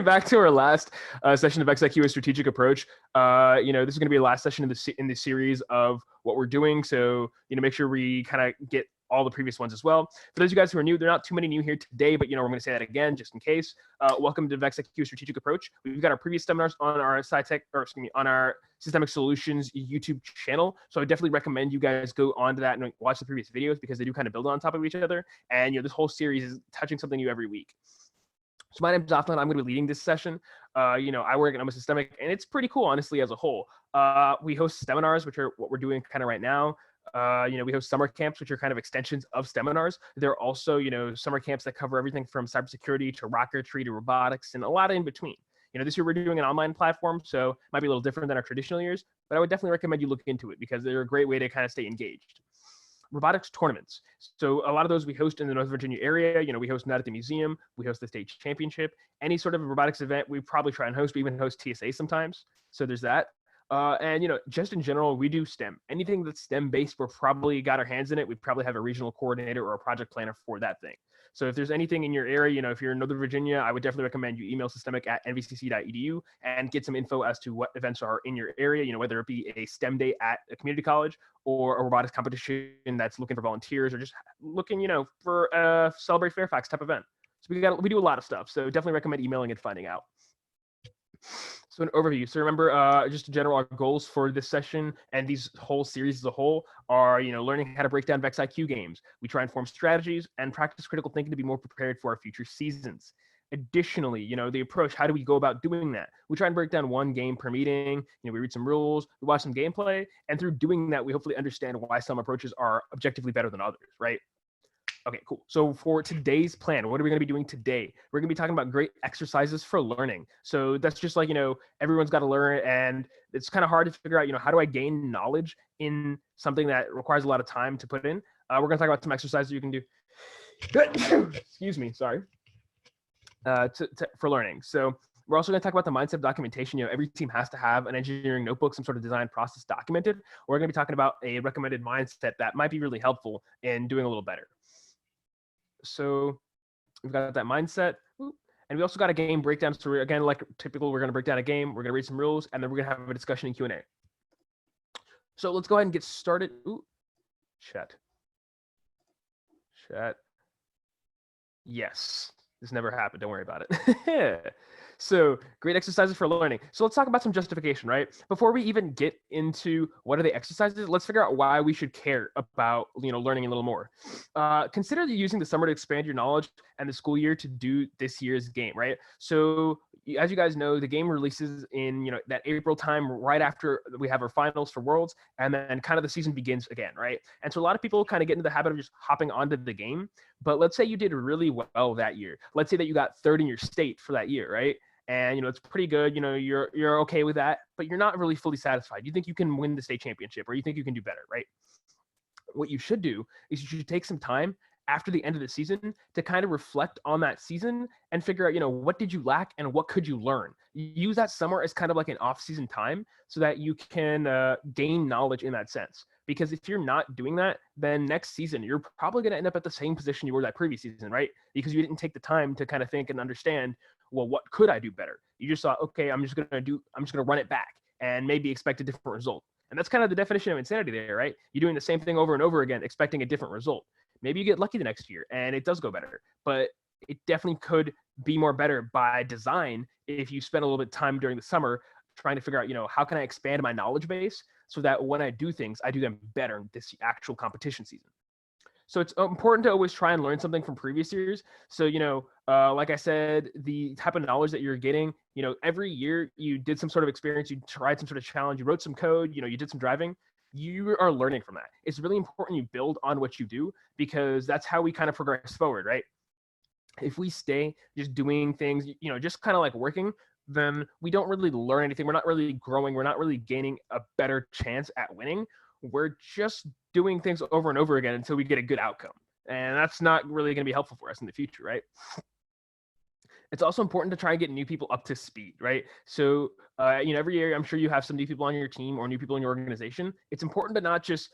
back to our last session of XIQ, a strategic approach. This is going to be the last session in the series of what we're doing. So, make sure we kind of get all the previous ones as well. For those of you guys who are new, there are not too many new here today, but we're going to say that again just in case. Welcome to VEX IQ Strategic Approach. We've got our previous seminars on our on our Systemic Solutions YouTube channel. So I definitely recommend you guys go onto that and watch the previous videos because they do kind of build on top of each other. And this whole series is touching something new every week. So my name is Afnan. I'm going to be leading this session. I work at Systemic, and it's pretty cool, honestly, as a whole. We host STEMinars, which are what we're doing kind of right now. We host summer camps, which are kind of extensions of STEMinars. There are also, summer camps that cover everything from cybersecurity to rocketry to robotics and a lot in between. This year we're doing an online platform, so it might be a little different than our traditional years, but I would definitely recommend you look into it because they're a great way to kind of stay engaged. Robotics tournaments. So a lot of those we host in the North Virginia area. We host Night at the Museum. We host the state championship. Any sort of robotics event, we probably try and host. We even host TSA sometimes. So there's that. Just in general, we do STEM. Anything that's STEM based, we're probably got our hands in it. We probably have a regional coordinator or a project planner for that thing. So if there's anything in your area, if you're in Northern Virginia, I would definitely recommend you email systemic@nvcc.edu and get some info as to what events are in your area, whether it be a STEM day at a community college or a robotics competition that's looking for volunteers or just looking, for a Celebrate Fairfax type event. So we do a lot of stuff. So definitely recommend emailing and finding out. So an overview. So remember, just in general, our goals for this session and these whole series as a whole are, learning how to break down VEX IQ games. We try and form strategies and practice critical thinking to be more prepared for our future seasons. Additionally, the approach, how do we go about doing that? We try and break down one game per meeting. We read some rules, we watch some gameplay, and through doing that, we hopefully understand why some approaches are objectively better than others, right? Okay, cool. So for today's plan, what are we going to be doing today? We're going to be talking about great exercises for learning. So that's just like, everyone's got to learn, and it's kind of hard to figure out, how do I gain knowledge in something that requires a lot of time to put in? We're going to talk about some exercises you can do. Excuse me, sorry. For learning. So we're also going to talk about the mindset documentation. Every team has to have an engineering notebook, some sort of design process documented. We're going to be talking about a recommended mindset that might be really helpful in doing a little better. So we've got that mindset, and we also got a game breakdown. So again, like typical, we're going to break down a game, we're going to read some rules, and then we're going to have a discussion and Q&A. So let's go ahead and get started. Chat. Yes, this never happened. Don't worry about it. So great exercises for learning. So let's talk about some justification, right? Before we even get into what are the exercises, let's figure out why we should care about, learning a little more. Consider using the summer to expand your knowledge and the school year to do this year's game, right? So as you guys know, the game releases in, that April time right after we have our finals for Worlds, and then kind of the season begins again, right? And so a lot of people kind of get into the habit of just hopping onto the game. But let's say you did really well that year. Let's say that you got third in your state for that year, right? And, it's pretty good. You're okay with that, but you're not really fully satisfied. You think you can win the state championship, or you think you can do better, right? What you should do is you should take some time after the end of the season to kind of reflect on that season and figure out, what did you lack and what could you learn? Use that summer as kind of like an off-season time so that you can gain knowledge in that sense. Because if you're not doing that, then next season, you're probably going to end up at the same position you were that previous season, right? Because you didn't take the time to kind of think and understand, well, what could I do better? You just thought, okay, I'm just going to run it back and maybe expect a different result. And that's kind of the definition of insanity there, right? You're doing the same thing over and over again, expecting a different result. Maybe you get lucky the next year and it does go better, but it definitely could be more better by design if you spend a little bit of time during the summer trying to figure out, how can I expand my knowledge base so that when I do things, I do them better in this actual competition season. So it's important to always try and learn something from previous years. So, like I said, the type of knowledge that you're getting, every year you did some sort of experience, you tried some sort of challenge, you wrote some code, you did some driving. You are learning from that. It's really important you build on what you do because that's how we kind of progress forward, right? If we stay just doing things, just kind of like working, then we don't really learn anything. We're not really growing. We're not really gaining a better chance at winning. We're just doing things over and over again until we get a good outcome. And that's not really going to be helpful for us in the future, right? It's also important to try and get new people up to speed, right? So, every year, I'm sure you have some new people on your team or new people in your organization. It's important to not just,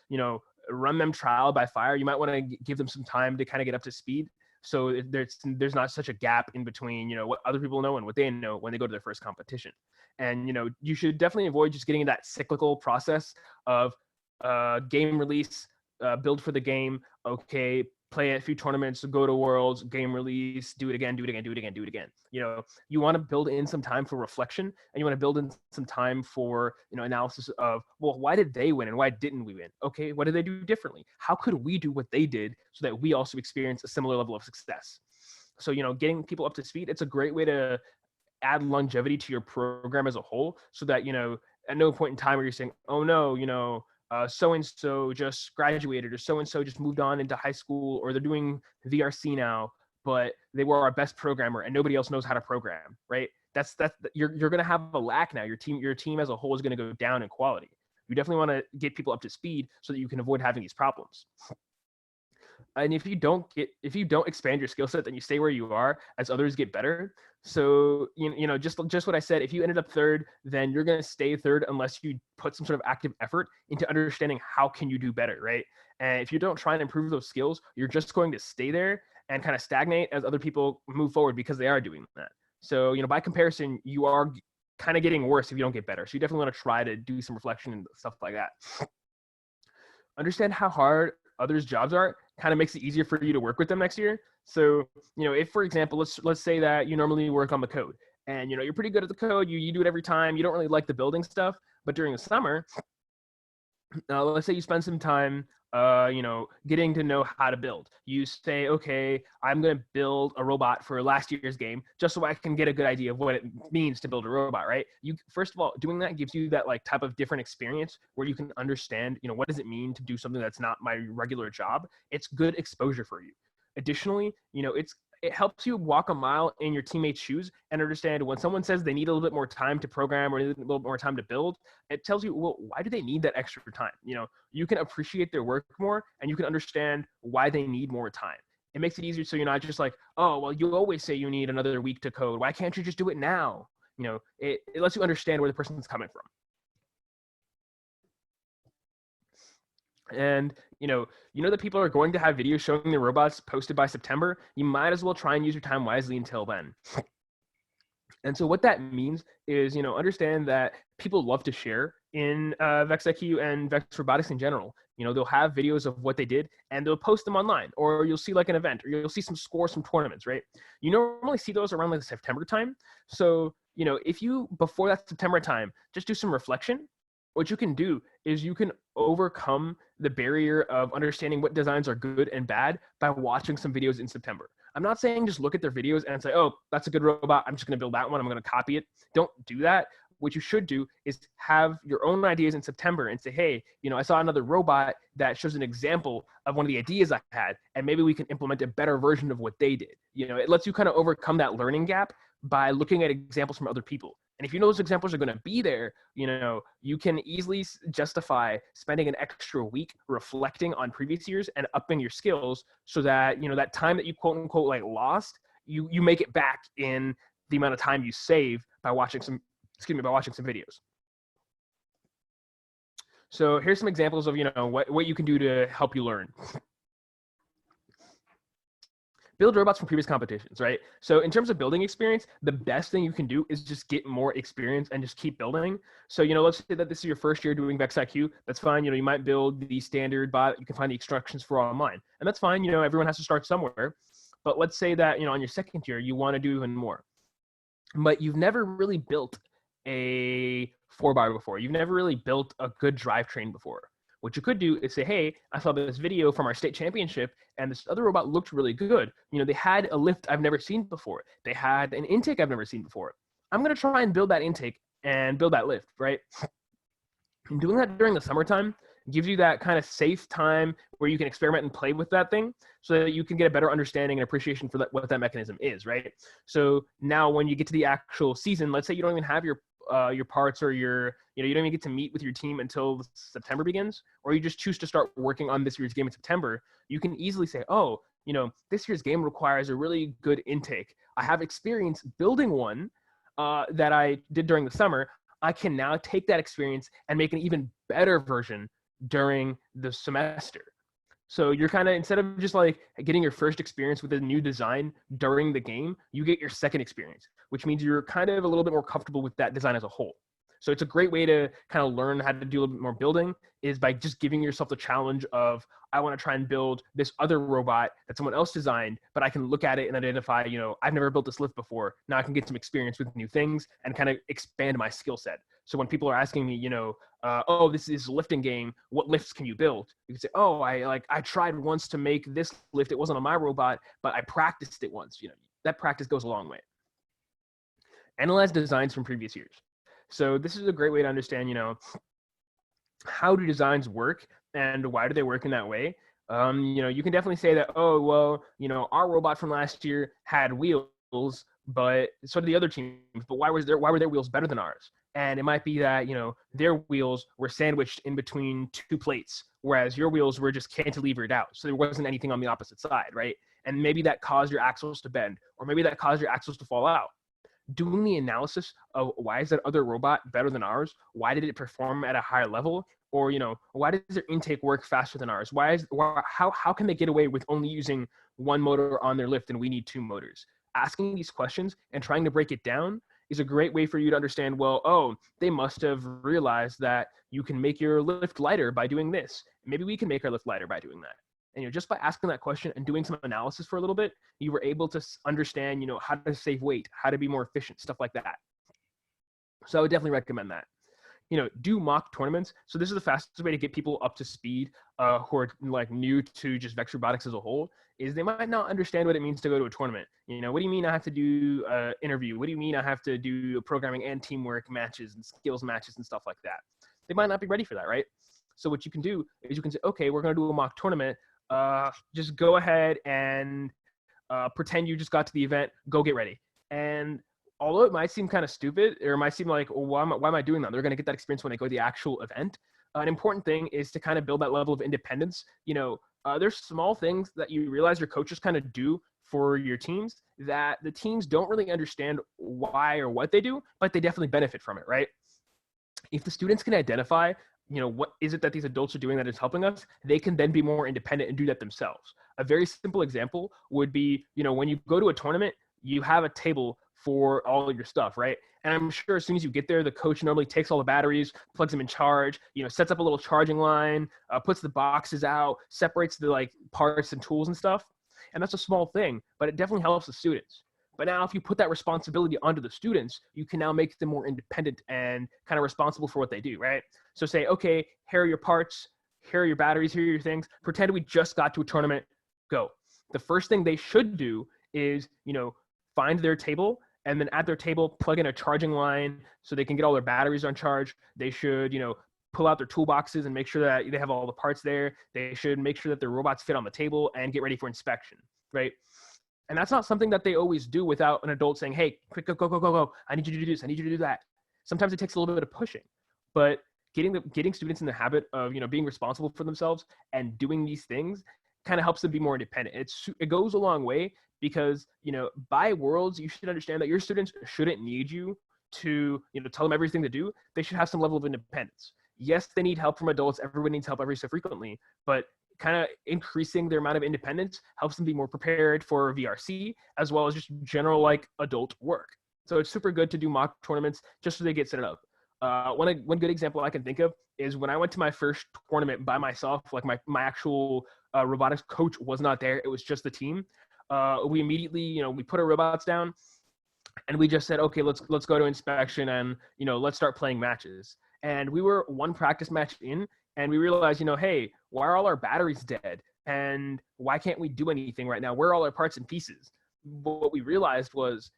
run them trial by fire. You might want to give them some time to kind of get up to speed So there's not such a gap in between, what other people know and what they know when they go to their first competition. And, you should definitely avoid just getting in that cyclical process of game release, build for the game, okay, play a few tournaments, go to worlds, game release, do it again, do it again, do it again, do it again. You want to build in some time for reflection, and you want to build in some time for, analysis of, well, why did they win and why didn't we win? Okay, what did they do differently? How could we do what they did so that we also experience a similar level of success? So, getting people up to speed, it's a great way to add longevity to your program as a whole, so that, at no point in time where you're saying, oh no, so-and-so just graduated, or so-and-so just moved on into high school, or they're doing VRC now, but they were our best programmer and nobody else knows how to program, right? That's you're going to have a lack now. Your team as a whole is going to go down in quality. You definitely want to get people up to speed so that you can avoid having these problems. And if you don't expand your skill set, then you stay where you are as others get better. So, just what I said, if you ended up third, then you're going to stay third unless you put some sort of active effort into understanding how can you do better, right? And if you don't try and improve those skills, you're just going to stay there and kind of stagnate as other people move forward, because they are doing that. So, by comparison, you are kind of getting worse if you don't get better. So you definitely want to try to do some reflection and stuff like that. Understand how hard others' jobs are kind of makes it easier for you to work with them next year. So, if, for example, let's say that you normally work on the code, and, you're pretty good at the code, you do it every time, you don't really like the building stuff, but during the summer, let's say you spend some time, getting to know how to build. You say, okay, I'm going to build a robot for last year's game just so I can get a good idea of what it means to build a robot, right? First of all, doing that gives you that type of different experience where you can understand, what does it mean to do something that's not my regular job? It's good exposure for you. Additionally, it helps you walk a mile in your teammates' shoes and understand when someone says they need a little bit more time to program or a little bit more time to build. It tells you, well, why do they need that extra time? You can appreciate their work more, and you can understand why they need more time. It makes it easier, so you're not just like, oh, well, you always say you need another week to code. Why can't you just do it now? It lets you understand where the person's coming from. And that people are going to have videos showing the robots posted by September. You might as well try and use your time wisely until then. And so what that means is, understand that people love to share in VEX IQ and VEX Robotics in general. They'll have videos of what they did and they'll post them online, or you'll see an event, or you'll see some scores from tournaments, right? You normally see those around the September time. So, if you, before that September time, just do some reflection, what you can do is you can overcome the barrier of understanding what designs are good and bad by watching some videos in September. I'm not saying just look at their videos and say, oh, that's a good robot, I'm just going to build that one, I'm going to copy it. Don't do that. What you should do is have your own ideas in September and say, hey, I saw another robot that shows an example of one of the ideas I had, and maybe we can implement a better version of what they did. It lets you kind of overcome that learning gap by looking at examples from other people. And if you know those examples are going to be there, you can easily justify spending an extra week reflecting on previous years and upping your skills, so that, that time that you quote unquote lost, you make it back in the amount of time you save by watching some videos. So here's some examples of, what you can do to help you learn. Build robots from previous competitions, right? So in terms of building experience, the best thing you can do is just get more experience and just keep building. So, let's say that this is your first year doing VEX IQ. That's fine. You might build the standard bot. You can find the instructions for online, and that's fine. Everyone has to start somewhere. But let's say that, on your second year, you want to do even more, but you've never really built a 4x before. You've never really built a good drivetrain before. What you could do is say, hey, I saw this video from our state championship and this other robot looked really good. They had a lift I've never seen before. They had an intake I've never seen before. I'm going to try and build that intake and build that lift, right? And doing that during the summertime gives you that kind of safe time where you can experiment and play with that thing, so that you can get a better understanding and appreciation for what that mechanism is, right? So now when you get to the actual season, let's say you don't even have your parts, or you don't even get to meet with your team until September begins, or you just choose to start working on this year's game in September, you can easily say, oh, this year's game requires a really good intake. I have experience building one that I did during the summer. I can now take that experience and make an even better version during the semester. So you're kind of, instead of just like getting your first experience with a new design during the game, you get your second experience, which means you're kind of a little bit more comfortable with that design as a whole. So it's a great way to kind of learn how to do a little bit more building, is by just giving yourself the challenge of, I want to try and build this other robot that someone else designed, but I can look at it and identify, I've never built this lift before. Now I can get some experience with new things and kind of expand my skill set. So when people are asking me, oh, this is a lifting game, what lifts can you build? You can say, oh, I tried once to make this lift. It wasn't on my robot, but I practiced it once. That practice goes a long way. Analyze designs from previous years. So this is a great way to understand, how do designs work and why do they work in that way? You can definitely say that, oh, well, our robot from last year had wheels, but so did the other teams. But why were their wheels better than ours? And it might be that, their wheels were sandwiched in between two plates, whereas your wheels were just cantilevered out. So there wasn't anything on the opposite side, right? And maybe that caused your axles to bend, or maybe that caused your axles to fall out. Doing the analysis of why is that other robot better than ours? Why did it perform at a higher level? Or, why does their intake work faster than ours? How can they get away with only using one motor on their lift and we need two motors? Asking these questions and trying to break it down is a great way for you to understand, well, oh, they must have realized that you can make your lift lighter by doing this. Maybe we can make our lift lighter by doing that. And just by asking that question and doing some analysis for a little bit, you were able to understand, how to save weight, how to be more efficient, stuff like that. So I would definitely recommend that. Do mock tournaments. So this is the fastest way to get people up to speed who are like new to just VEX robotics as a whole, is they might not understand what it means to go to a tournament. What do you mean I have to do an interview? What do you mean I have to do programming and teamwork matches and skills matches and stuff like that? They might not be ready for that, right? So what you can do is you can say, okay, we're going to do a mock tournament. Just go ahead and pretend you just got to the event, go get ready. And although it might seem kind of stupid, or it might seem like, well, why am I doing that? They're going to get that experience when they go to the actual event. An important thing is to kind of build that level of independence. There's small things that you realize your coaches kind of do for your teams that the teams don't really understand why or what they do, but they definitely benefit from it, right? If the students can identify, what is it that these adults are doing that is helping us, they can then be more independent and do that themselves. A very simple example would be, when you go to a tournament, you have a table for all of your stuff, right? And I'm sure as soon as you get there, the coach normally takes all the batteries, plugs them in charge, sets up a little charging line, puts the boxes out, separates the parts and tools and stuff. And that's a small thing, but it definitely helps the students. But now if you put that responsibility onto the students, you can now make them more independent and kind of responsible for what they do, right? So say, okay, here are your parts, here are your batteries, here are your things. Pretend we just got to a tournament, go. The first thing they should do is, find their table, and then at their table, plug in a charging line so they can get all their batteries on charge. They should, pull out their toolboxes and make sure that they have all the parts there. They should make sure that their robots fit on the table and get ready for inspection, right? And that's not something that they always do without an adult saying, hey, quick, go. I need you to do this. I need you to do that. Sometimes it takes a little bit of pushing, but getting students in the habit of, being responsible for themselves and doing these things kind of helps them be more independent. It goes a long way because, by worlds, you should understand that your students shouldn't need you to, tell them everything to do. They should have some level of independence. Yes, they need help from adults. Everyone needs help every so frequently, but kind of increasing their amount of independence helps them be more prepared for VRC as well as just general adult work. So it's super good to do mock tournaments just so they get set up. One good example I can think of is when I went to my first tournament by myself, my actual robotics coach was not there. It was just the team. We immediately, we put our robots down and we just said, okay, let's go to inspection and, let's start playing matches. And we were one practice match in and we realized, hey, why are all our batteries dead? And why can't we do anything right now? Where are all our parts and pieces? What we realized was,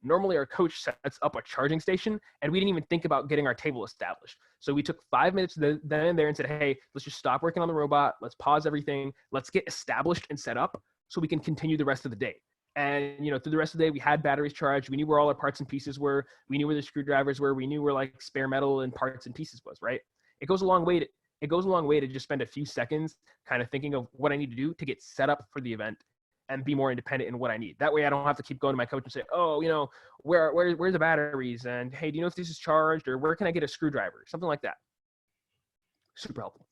normally our coach sets up a charging station and we didn't even think about getting our table established. So we took 5 minutes then and there and said, hey, let's just stop working on the robot. Let's pause everything. Let's get established and set up so we can continue the rest of the day. And, through the rest of the day, we had batteries charged. We knew where all our parts and pieces were. We knew where the screwdrivers were. We knew where spare metal and parts and pieces was, right? It goes a long way to just spend a few seconds kind of thinking of what I need to do to get set up for the event and be more independent in what I need. That way I don't have to keep going to my coach and say, oh, where's the batteries? And hey, do you know if this is charged or where can I get a screwdriver? Something like that. Super helpful.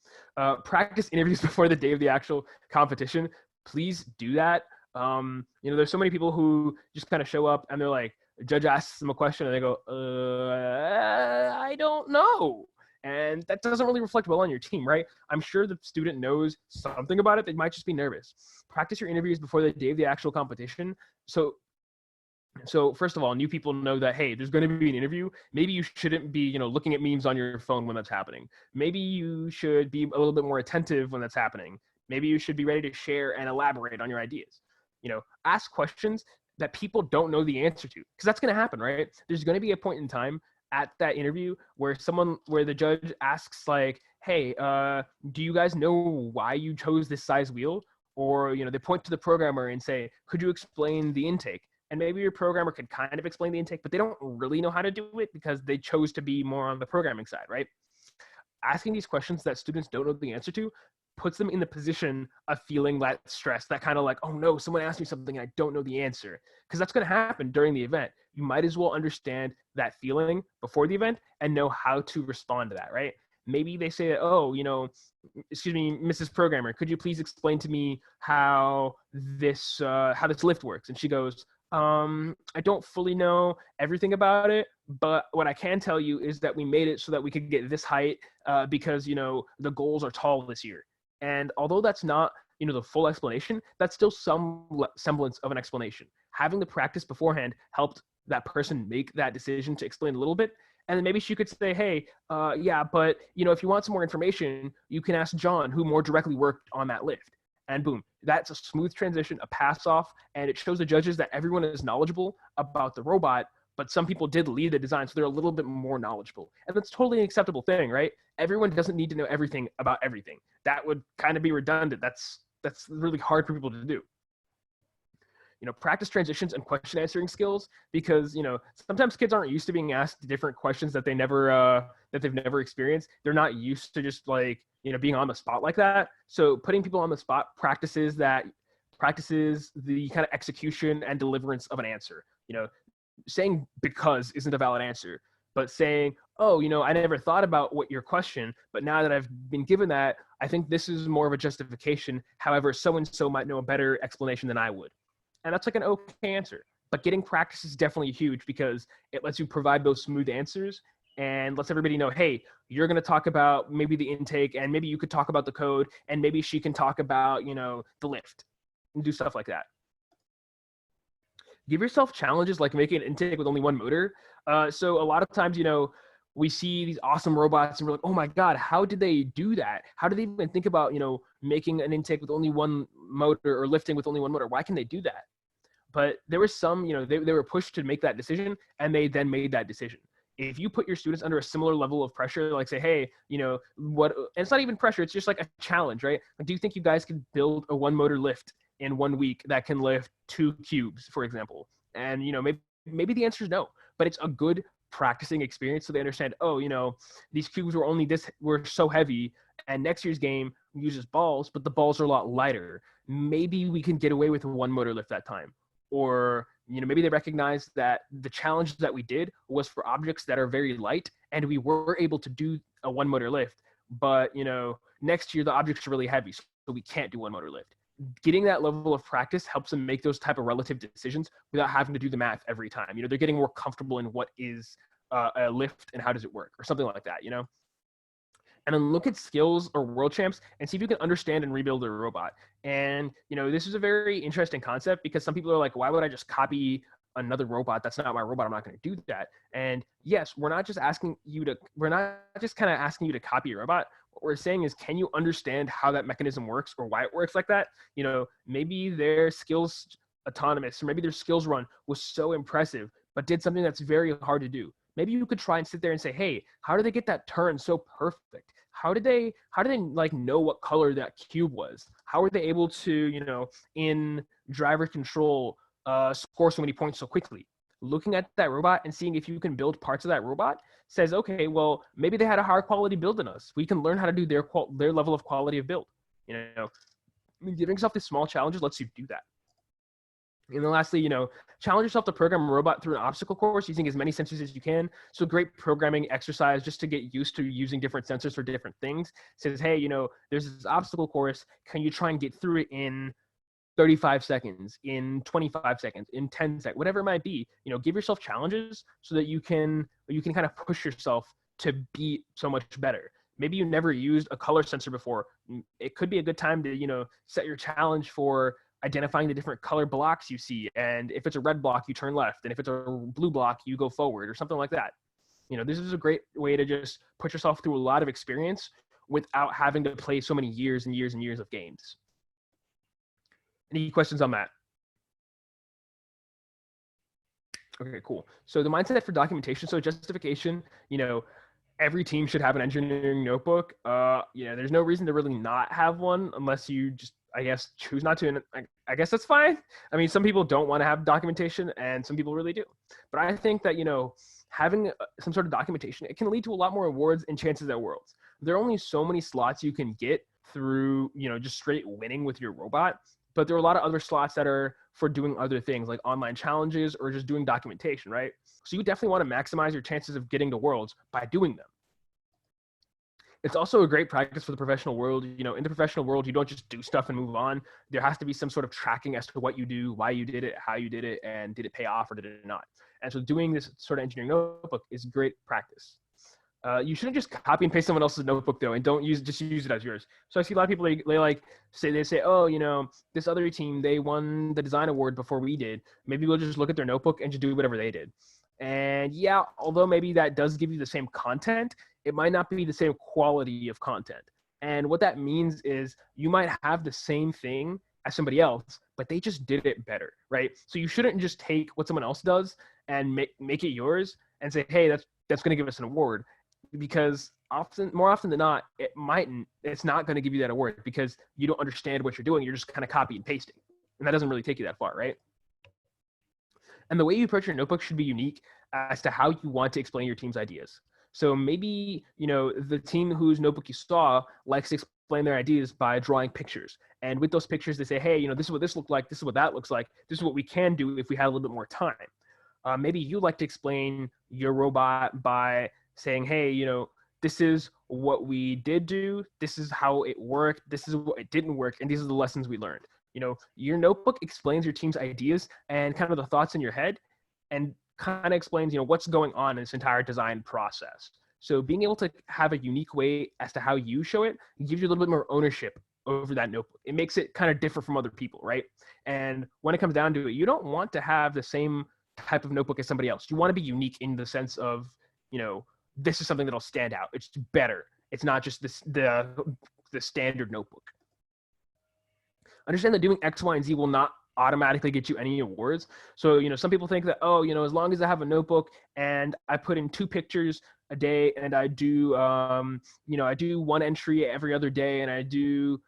Practice interviews before the day of the actual competition. Please do that. There's so many people who just kind of show up and they're like, the judge asks them a question and they go, I don't know. And that doesn't really reflect well on your team, right? I'm sure the student knows something about it. They might just be nervous. Practice your interviews before the day of the actual competition. So first of all, new people know that, hey, there's going to be an interview. Maybe you shouldn't be, looking at memes on your phone when that's happening. Maybe you should be a little bit more attentive when that's happening. Maybe you should be ready to share and elaborate on your ideas. Ask questions that people don't know the answer to, because that's going to happen, right? There's going to be a point in time at that interview where the judge asks like, hey, do you guys know why you chose this size wheel? Or, they point to the programmer and say, could you explain the intake? And maybe your programmer could kind of explain the intake, but they don't really know how to do it because they chose to be more on the programming side, right? Asking these questions that students don't know the answer to puts them in the position of feeling that stress, that kind of like, oh no, someone asked me something and I don't know the answer. Because that's going to happen during the event. You might as well understand that feeling before the event and know how to respond to that, right? Maybe they say, oh, excuse me, Mrs. Programmer, could you please explain to me how this lift works? And she goes, I don't fully know everything about it, but what I can tell you is that we made it so that we could get this height because, the goals are tall this year. And although that's not, the full explanation, that's still some semblance of an explanation. Having the practice beforehand helped that person make that decision to explain a little bit. And then maybe she could say, hey, yeah, but, if you want some more information, you can ask John, who more directly worked on that lift. And boom, that's a smooth transition, a pass off, and it shows the judges that everyone is knowledgeable about the robot, but some people did lead the design, so they're a little bit more knowledgeable. And that's totally an acceptable thing, right? Everyone doesn't need to know everything about everything. That would kind of be redundant. That's really hard for people to do. Practice transitions and question answering skills, because, sometimes kids aren't used to being asked different questions that they've never experienced. They're not used to just like, being on the spot like that. So putting people on the spot practices the kind of execution and deliverance of an answer. Saying because isn't a valid answer, but saying, oh, I never thought about what your question, but now that I've been given that, I think this is more of a justification. However, so-and-so might know a better explanation than I would. And that's like an okay answer. But getting practice is definitely huge because it lets you provide those smooth answers and lets everybody know, hey, you're going to talk about maybe the intake, and maybe you could talk about the code, and maybe she can talk about, the lift, and do stuff like that. Give yourself challenges like making an intake with only one motor. So a lot of times, we see these awesome robots and we're like, oh my God, how did they do that? How did they even think about, making an intake with only one motor or lifting with only one motor? Why can they do that? But there was some, they were pushed to make that decision, and they then made that decision. If you put your students under a similar level of pressure, like say, hey, what, and it's not even pressure, it's just like a challenge, right? Do you think you guys can build a one motor lift in 1 week that can lift 2 cubes, for example? And, maybe the answer is no, but it's a good practicing experience so they understand, oh, these cubes were so heavy, and next year's game uses balls, but the balls are a lot lighter. Maybe we can get away with a one motor lift that time. Or, maybe they recognize that the challenge that we did was for objects that are very light, and we were able to do a one motor lift, but, next year the objects are really heavy, so we can't do one motor lift. Getting that level of practice helps them make those type of relative decisions without having to do the math every time. They're getting more comfortable in what is a lift and how does it work, or something like that, And then look at skills or world champs and see if you can understand and rebuild a robot. And, this is a very interesting concept because some people are like, why would I just copy another robot? That's not my robot. I'm not going to do that. And yes, we're not just kind of asking you to copy a robot. What we're saying is, can you understand how that mechanism works or why it works like that? Maybe their skills autonomous, or maybe their skills run was so impressive, but did something that's very hard to do. Maybe you could try and sit there and say, hey, how did they get that turn so perfect? How did they like know what color that cube was? How were they able to, in driver control, score so many points so quickly? Looking at that robot and seeing if you can build parts of that robot says, okay, well, maybe they had a higher quality build than us. We can learn how to do their level of quality of build. Giving yourself these small challenges lets you do that. And then lastly, challenge yourself to program a robot through an obstacle course using as many sensors as you can. So great programming exercise just to get used to using different sensors for different things. Says, hey, there's this obstacle course. Can you try and get through it in 35 seconds, in 25 seconds, in 10 seconds, whatever it might be? Give yourself challenges so that you can kind of push yourself to be so much better. Maybe you never used a color sensor before. It could be a good time to, set your challenge for identifying the different color blocks you see. And if it's a red block, you turn left. And if it's a blue block, you go forward or something like that. This is a great way to just put yourself through a lot of experience without having to play so many years and years and years of games. Any questions on that? Okay, cool. So the mindset for documentation, so justification, every team should have an engineering notebook. There's no reason to really not have one unless you just, I guess, choose not to. And I guess that's fine. I mean, some people don't want to have documentation and some people really do. But I think that, having some sort of documentation, it can lead to a lot more awards and chances at Worlds. There are only so many slots you can get through, just straight winning with your robot. But there are a lot of other slots that are for doing other things like online challenges or just doing documentation, right? So you definitely want to maximize your chances of getting to Worlds by doing them. It's also a great practice for the professional world. In the professional world, you don't just do stuff and move on. There has to be some sort of tracking as to what you do, why you did it, how you did it, and did it pay off or did it not? And so doing this sort of engineering notebook is great practice. You shouldn't just copy and paste someone else's notebook though, and don't use it as yours. So I see a lot of people they say, oh, this other team, they won the design award before we did. Maybe we'll just look at their notebook and just do whatever they did. And yeah, although maybe that does give you the same content, it might not be the same quality of content. And what that means is you might have the same thing as somebody else, but they just did it better, right? So you shouldn't just take what someone else and make it yours and say, hey, that's going to give us an award. Because more often than not, it's not going to give you that award because you don't understand what you're doing. You're just kind of copy and pasting. And that doesn't really take you that far, right? And the way you approach your notebook should be unique as to how you want to explain your team's ideas. So maybe, the team whose notebook you saw likes to explain their ideas by drawing pictures. And with those pictures, they say, hey, this is what this looked like. This is what that looks like. This is what we can do if we had a little bit more time. Maybe you like to explain your robot by saying, hey, this is what we did do. This is how it worked. This is what it didn't work. And these are the lessons we learned. Your notebook explains your team's ideas and kind of the thoughts in your head and kind of explains, what's going on in this entire design process. So being able to have a unique way as to how you show it gives you a little bit more ownership over that notebook. It makes it kind of different from other people, right? And when it comes down to it, you don't want to have the same type of notebook as somebody else. You want to be unique in the sense of, this is something that'll stand out. It's better. It's not just the standard notebook. Understand that doing X, Y, and Z will not automatically get you any awards. So, some people think that, as long as I have a notebook and I put in 2 pictures a day and I do, I do 1 entry every other day and I do,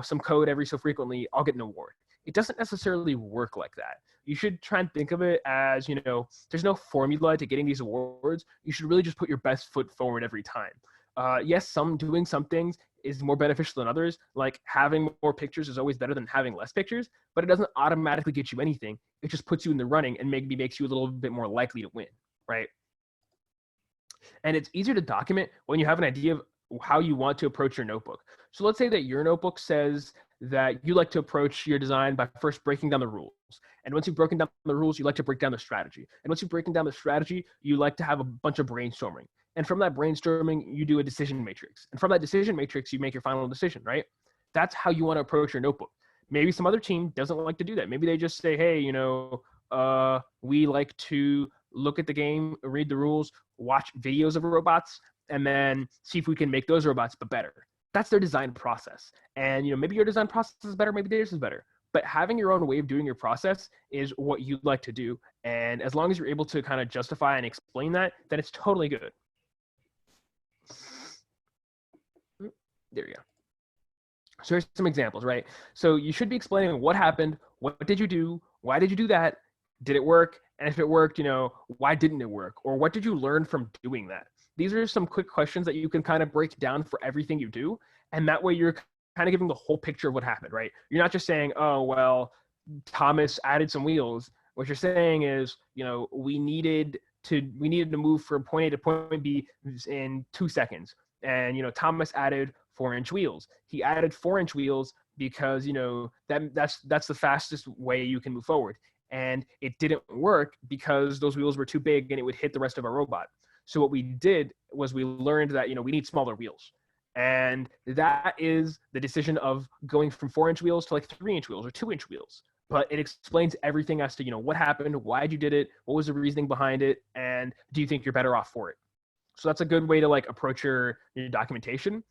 some code every so frequently, I'll get an award. It doesn't necessarily work like that. You should try and think of it as, there's no formula to getting these awards. You should really just put your best foot forward every time. Yes, doing some things is more beneficial than others. Like having more pictures is always better than having less pictures, but it doesn't automatically get you anything. It just puts you in the running and maybe makes you a little bit more likely to win, right? And it's easier to document when you have an idea of how you want to approach your notebook. So let's say that your notebook says that you like to approach your design by first breaking down the rules. And once you've broken down the rules, you like to break down the strategy. And once you've broken down the strategy, you like to have a bunch of brainstorming. And from that brainstorming, you do a decision matrix. And from that decision matrix, you make your final decision, right? That's how you want to approach your notebook. Maybe some other team doesn't like to do that. Maybe they just say, hey, we like to look at the game, read the rules, watch videos of robots, and then see if we can make those robots but better. That's their design process. And maybe your design process is better, maybe theirs is better. But having your own way of doing your process is what you'd like to do. And as long as you're able to kind of justify and explain that, then it's totally good. There you go. So here's some examples, right? So you should be explaining what happened, what did you do, why did you do that, did it work, and if it worked, why didn't it work, or what did you learn from doing that? These are some quick questions that you can kind of break down for everything you do, and that way you're kind of giving the whole picture of what happened, right? You're not just saying, oh, well, Thomas added some wheels. What you're saying is, we needed to move from point A to point B in 2 seconds. And, Thomas added 4-inch wheels. He added 4-inch wheels because, that's the fastest way you can move forward. And it didn't work because those wheels were too big and it would hit the rest of our robot. So what we did was we learned that, we need smaller wheels. And that is the decision of going from 4-inch wheels to like 3-inch wheels or 2-inch wheels. But it explains everything as to, what happened, why you did it, what was the reasoning behind it, and do you think you're better off for it? So that's a good way to like approach your documentation.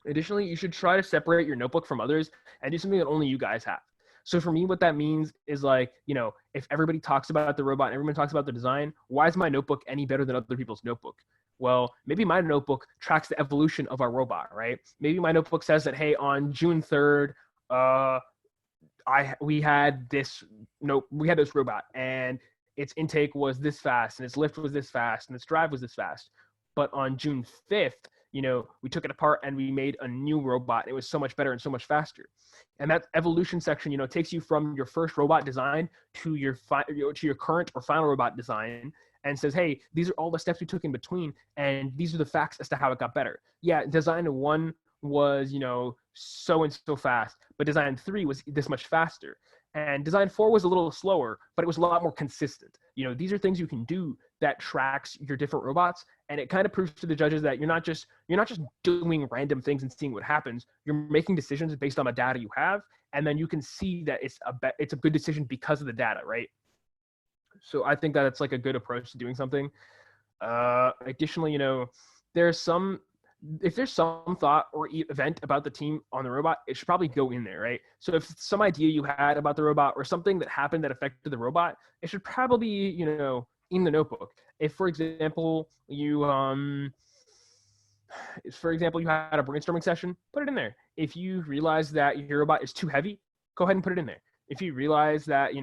Additionally, you should try to separate your notebook from others and do something that only you guys have. So for me, what that means is like, if everybody talks about the robot and everyone talks about the design, why is my notebook any better than other people's notebook? Well, maybe my notebook tracks the evolution of our robot, right? Maybe my notebook says that, hey, on June 3rd, we had this robot and its intake was this fast and its lift was this fast and its drive was this fast. But on June 5th, we took it apart and we made a new robot. And it was so much better and so much faster. And that evolution section, takes you from your first robot design to your current or final robot design and says, hey, these are all the steps we took in between. And these are the facts as to how it got better. Yeah, design 1 was, so and so fast, but design 3 was this much faster. And design 4 was a little slower, but it was a lot more consistent. These are things you can do that tracks your different robots. And it kind of proves to the judges that you're not just doing random things and seeing what happens. You're making decisions based on the data you have. And then you can see that it's a good decision because of the data, right? So I think that it's like a good approach to doing something. Additionally, if there's some thought or event about the team on the robot, it should probably go in there, right? So if some idea you had about the robot or something that happened that affected the robot, it should probably be, in the notebook. If, for example, you had a brainstorming session, put it in there. If you realize that your robot is too heavy, go ahead and put it in there. If you realize that,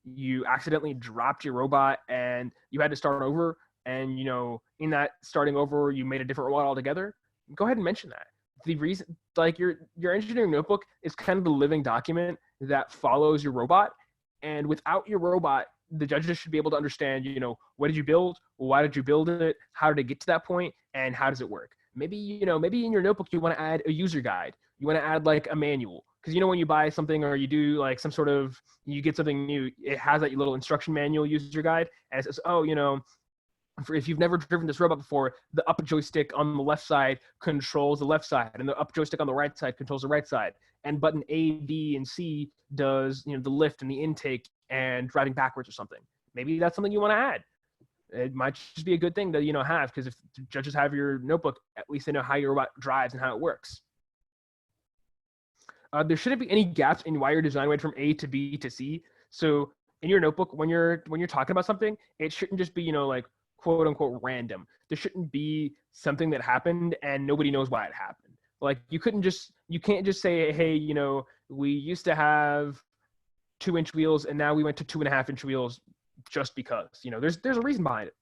you accidentally dropped your robot and you had to start over, and in that starting over you made a different robot altogether, go ahead and mention that. The reason, like, your engineering notebook is kind of the living document that follows your robot, and without your robot, the judges should be able to understand, what did you build, why did you build it, how did it get to that point, and how does it work. Maybe in your notebook you want to add a user guide, you want to add like a manual, because when you buy something or you do like some sort of, you get something new, it has that little instruction manual user guide, and it says, if you've never driven this robot before, the up joystick on the left side controls the left side, and the up joystick on the right side controls the right side. And button A, B, and C does, the lift and the intake and driving backwards or something. Maybe that's something you want to add. It might just be a good thing to, have, because if the judges have your notebook, at least they know how your robot drives and how it works. There shouldn't be any gaps in why your design went from A to B to C. So in your notebook, when you're talking about something, it shouldn't just be, like, quote unquote random. There shouldn't be something that happened and nobody knows why it happened. Like, you can't just say, hey, we used to have 2-inch wheels and now we went to 2.5-inch wheels just because, there's a reason behind it.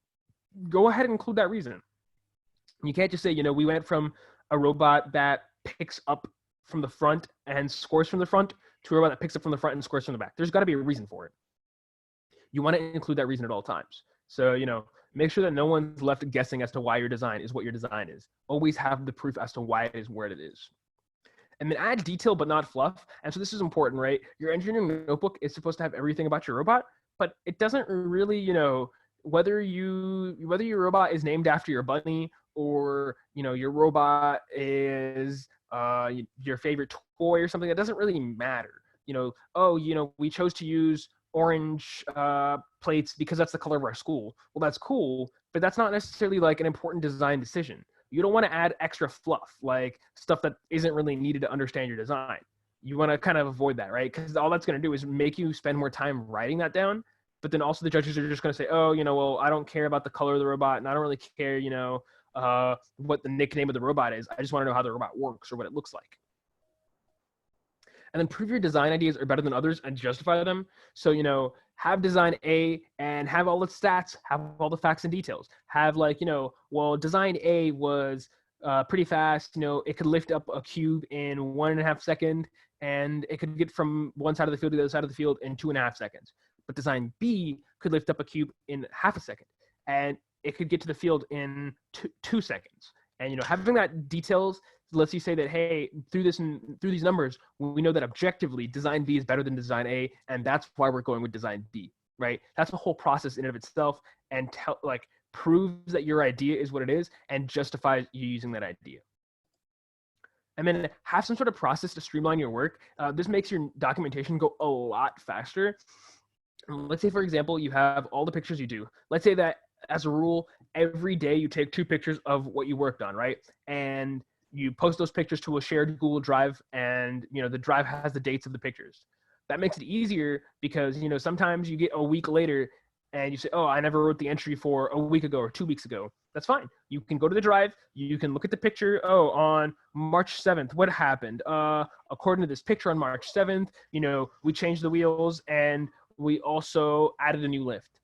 Go ahead and include that reason. You can't just say, we went from a robot that picks up from the front and scores from the front to a robot that picks up from the front and scores from the back. There's got to be a reason for it. You want to include that reason at all times. So, make sure that no one's left guessing as to why your design is what your design is. Always have the proof as to why it is where it is. And then add detail but not fluff. And so this is important, right? Your engineering notebook is supposed to have everything about your robot, but it doesn't really, whether your robot is named after your bunny or, your robot is your favorite toy or something, that doesn't really matter. We chose to use orange plates because that's the color of our school. Well, that's cool, but that's not necessarily like an important design decision. You don't want to add extra fluff, like stuff that isn't really needed to understand your design. You want to kind of avoid that, right? Because all that's going to do is make you spend more time writing that down. But then also the judges are just going to say, well, I don't care about the color of the robot, and I don't really care, what the nickname of the robot is. I just want to know how the robot works or what it looks like. And then prove your design ideas are better than others and justify them. So, have design A and have all the stats, have all the facts and details. Have design A was pretty fast. You know, it could lift up a cube in 1.5 seconds, and it could get from one side of the field to the other side of the field in 2.5 seconds. But design B could lift up a cube in half a second, and it could get to the field in 2 seconds. And you know, having that details lets you say that, hey, through these numbers, we know that objectively design B is better than design A, and that's why we're going with design B, right? That's a whole process in and of itself, and proves that your idea is what it is and justifies you using that idea. And then have some sort of process to streamline your work. This makes your documentation go a lot faster. Let's say, for example, you have all the pictures you do. Let's say that as a rule, every day you take 2 pictures of what you worked on, right? And you post those pictures to a shared Google Drive, and you know the drive has the dates of the pictures. That makes it easier because you know sometimes you get a week later and you say, oh, I never wrote the entry for a week ago or 2 weeks ago. That's fine. You can go to the drive, you can look at the picture. Oh, on March 7th, what happened? According to this picture on March 7th, you know, we changed the wheels and we also added a new lift.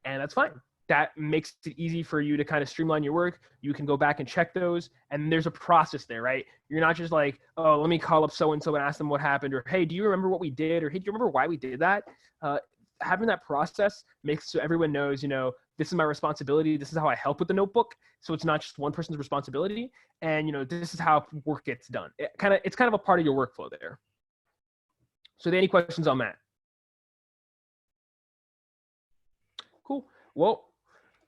And that's fine. That makes it easy for you to kind of streamline your work. You can go back and check those, and there's a process there, right? You're not just like, oh, let me call up so-and-so and ask them what happened, or hey, do you remember what we did, or hey, do you remember why we did that? Having that process makes so everyone knows, you know, this is my responsibility. This is how I help with the notebook. So it's not just one person's responsibility, and you know, this is how work gets done. It's kind of a part of your workflow there. So, are there any questions on that? Cool. Well,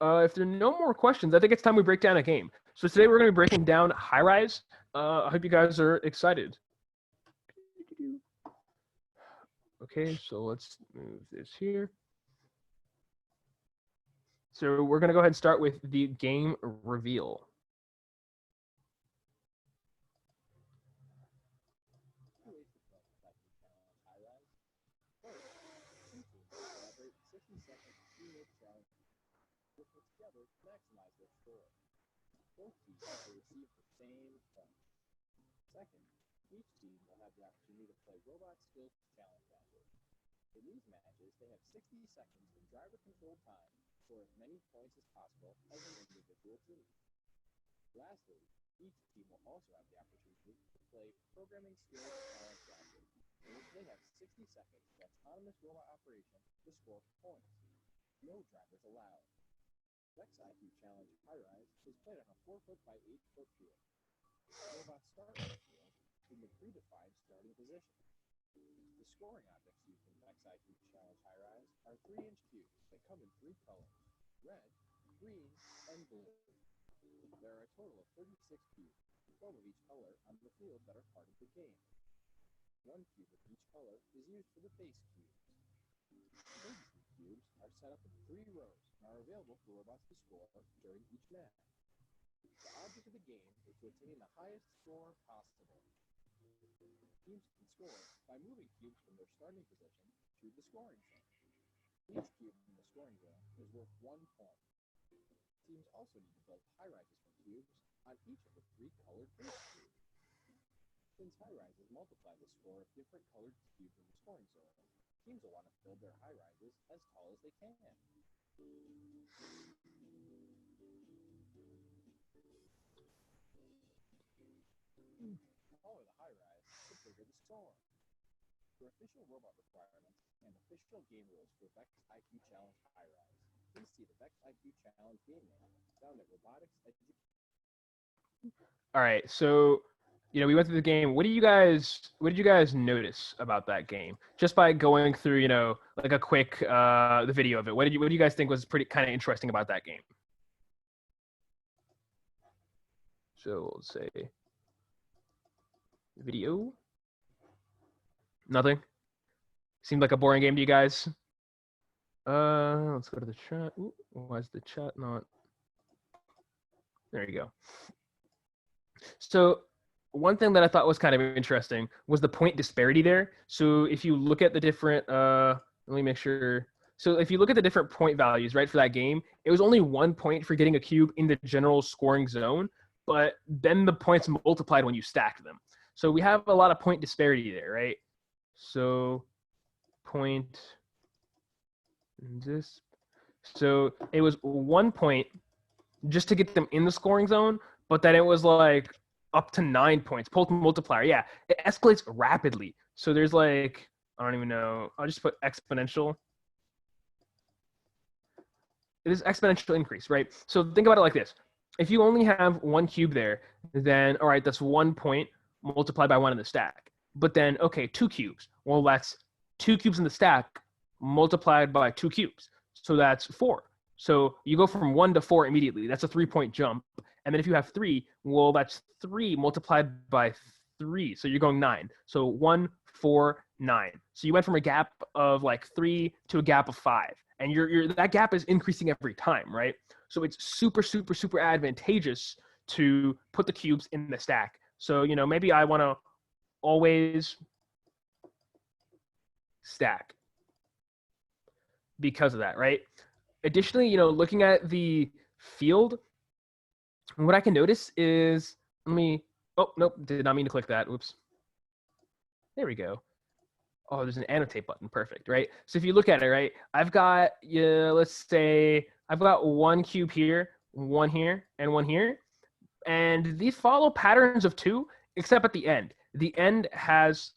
if there are no more questions, I think it's time we break down a game. So today we're going to be breaking down High Rise. I hope you guys are excited. Okay, so let's move this here. So we're going to go ahead and start with the game reveal. Both teams will receive the same points. Second, each team will have the opportunity to play Robot Skills Challenge matches. In these matches, they have 60 seconds of driver-controlled time for as many points as possible as an individual team. Lastly, each team will also have the opportunity to play Programming Skills Challenge matches, in which they have 60 seconds of autonomous robot operation to score points. No drivers allowed. VEX IQ Challenge High Rise is played on a 4-foot by 8-foot field. Robots start on the field in the predefined starting position. The scoring objects used in VEX IQ Challenge High Rise are 3-inch cubes that come in 3 colors: red, green, and blue. There are a total of 36 cubes, 12 of each color on the field that are part of the game. 1 cube of each color is used for the base cubes. 32 cubes are set up in 3 rows and are available for robots to score during each match. The object of the game is to attain the highest score possible. Teams can score by moving cubes from their starting position to the scoring zone. Each cube in the scoring zone is worth 1 point. Teams also need to build high rises from cubes on each of the 3 colored base cubes. Since high rises multiply the score of different colored cubes in the scoring zone, teams will want to build their high rises as tall as they can. The taller the high rise, the bigger the score. For official robot requirements and official game rules for VEX IQ Challenge High Rise, please see the VEX IQ Challenge game manual found at Robotics Education. All right, so you know, we went through the game. What did you guys notice about that game? Just by going through, you know, like a quick the video of it. What do you guys think was pretty kind of interesting about that game? So we'll say video. Nothing. Seemed like a boring game to you guys. Let's go to the chat. Ooh, why is the chat not? There you go. So one thing that I thought was kind of interesting was the point disparity there. So if you look at the different, let me make sure. So if you look at the different point values, right, for that game, it was only 1 point for getting a cube in the general scoring zone, but then the points multiplied when you stacked them. So we have a lot of point disparity there, right? So point this. So it was 1 point just to get them in the scoring zone, but then it was like up to 9 points. Post multiplier, yeah, it escalates rapidly. So there's like, I don't even know. I'll just put exponential. It is exponential increase, right? So think about it like this. If you only have one cube there, then all right, that's 1 point multiplied by 1 in the stack. But then, okay, 2 cubes. Well, that's 2 cubes in the stack multiplied by 2 cubes. So that's 4. So you go from 1 to 4 immediately. That's a 3-point jump. And then if you have 3, well, that's 3 multiplied by 3. So you're going 9. So 1, 4, 9. So you went from a gap of like 3 to a gap of 5. And that gap is increasing every time, right? So it's super, super, super advantageous to put the cubes in the stack. So, maybe I want to always stack because of that, right? Additionally, looking at the field, what I can notice is, oh, nope, did not mean to click that. Oops. There we go. Oh, there's an annotate button. Perfect, right? So if you look at it, right, I've got, let's say I've got 1 cube here, 1 here, and 1 here. And these follow patterns of 2, except at the end. The end has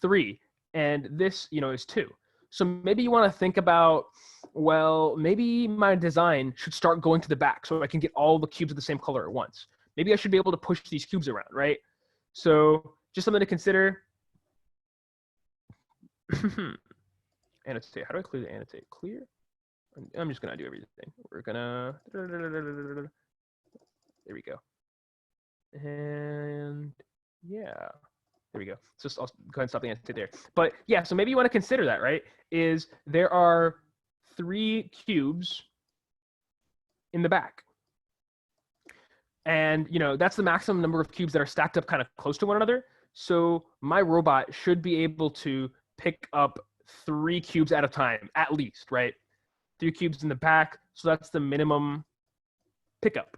3, and this, is 2. So maybe you want to think about, well, maybe my design should start going to the back so I can get all the cubes of the same color at once. Maybe I should be able to push these cubes around, right? So just something to consider. Annotate. How do I clear the annotate? Clear? I'm just going to do everything. We're going to... There we go. And yeah, there we go. So I'll go ahead and stop the annotate there. But yeah, so maybe you want to consider that, right? Is there are 3 cubes in the back. And, that's the maximum number of cubes that are stacked up kind of close to one another. So my robot should be able to pick up 3 cubes at a time, at least, right? 3 cubes in the back. So that's the minimum pickup.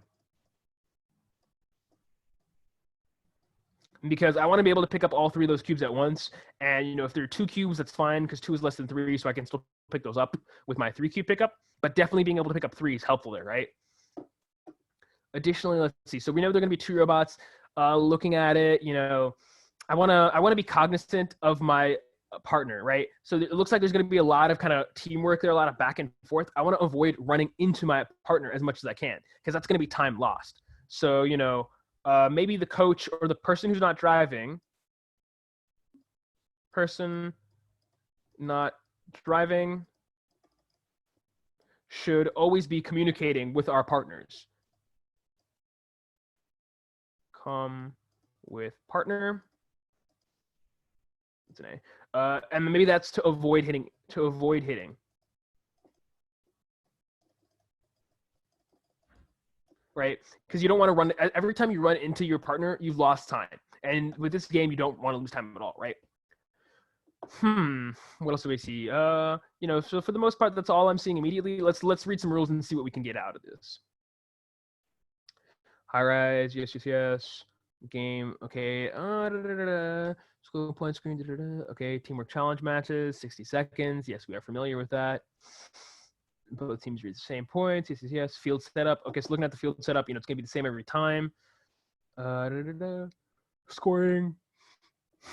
Because I want to be able to pick up all 3 of those cubes at once. And, if there are 2 cubes, that's fine because 2 is less than 3, so I can still pick those up with my 3 cube pickup. But definitely being able to pick up 3 is helpful there, right? Additionally, let's see. So we know they're going to be 2 robots. Looking at it, I want to be cognizant of my partner, right? So it looks like there's going to be a lot of kind of teamwork there, a lot of back and forth. I want to avoid running into my partner as much as I can because that's going to be time lost. So, maybe the coach or the person who's not driving, should always be communicating with our partners. Come with partner. It's an A. And maybe that's to avoid hitting. Right? Because you don't want to run. Every time you run into your partner, you've lost time. And with this game, you don't want to lose time at all, right? What else do we see? So for the most part, that's all I'm seeing immediately. Let's read some rules and see what we can get out of this. High rise, yes. Game, okay. School point screen, okay. Teamwork challenge matches, 60 seconds. Yes, we are familiar with that. Both teams read the same points. Yes. Field setup. Okay, so looking at the field setup, it's gonna be the same every time. Scoring.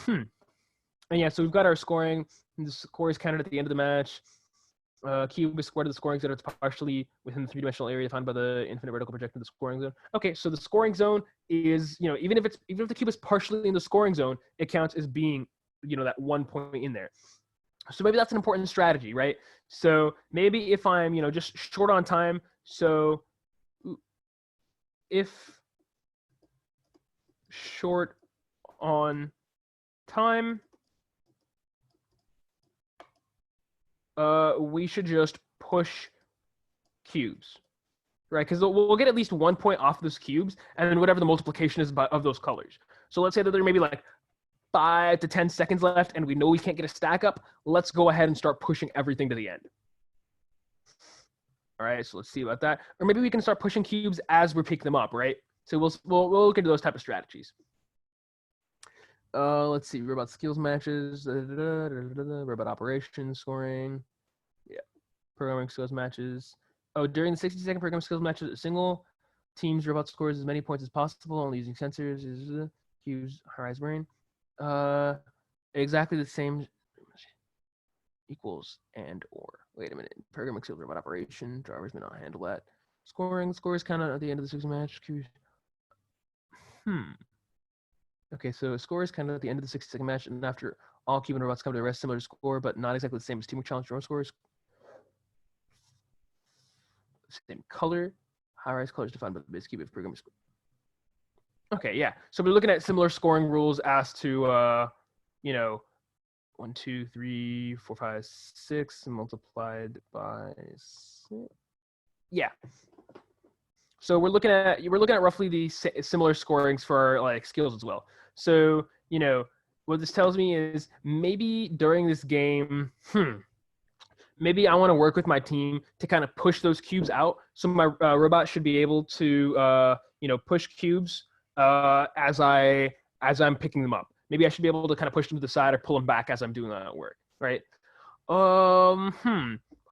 And yeah, so we've got our scoring. The score is counted at the end of the match. Cube is scored to the scoring zone. It's partially within the 3-dimensional area defined by the infinite vertical projection of the scoring zone. Okay, so the scoring zone is, even if the cube is partially in the scoring zone, it counts as being, that 1 point in there. So maybe that's an important strategy, right? So maybe if I'm, just short on time, so if short on time, we should just push cubes, right? Because we'll get at least 1 point off those cubes, and then whatever the multiplication is of those colors. So let's say that there may be like 5 to 10 seconds left, and we know we can't get a stack up. Let's go ahead and start pushing everything to the end. All right, so let's see about that. Or maybe we can start pushing cubes as we pick them up, right? So we'll look into those type of strategies. Let's see, robot skills matches, robot operations scoring. Yeah, programming skills matches. Oh, during the 60-second programming skills matches, a single Teams robot scores as many points as possible, only using sensors. Is cubes high-rise brain. Exactly the same equals and or. Wait a minute. Program exceeds robot operation. Drivers may not handle that. Scoring. Scores count at the end of the 6 match. Cubes. Okay, so score is kind of at the end of the 60-second match, and after all Cuban robots come to a rest, similar to score, but not exactly the same as Teamwork Challenge drone scores. Same color. High-rise color is defined by the base cube of program score. Okay, yeah. So we're looking at similar scoring rules as to, 1, 2, 3, 4, 5, 6 multiplied by 6. Yeah. So we're looking at roughly the similar scorings for like skills as well. So what this tells me is maybe during this game, maybe I want to work with my team to kind of push those cubes out. So my robot should be able to push cubes as I'm picking them up. Maybe I should be able to kind of push them to the side or pull them back as I'm doing that work, right?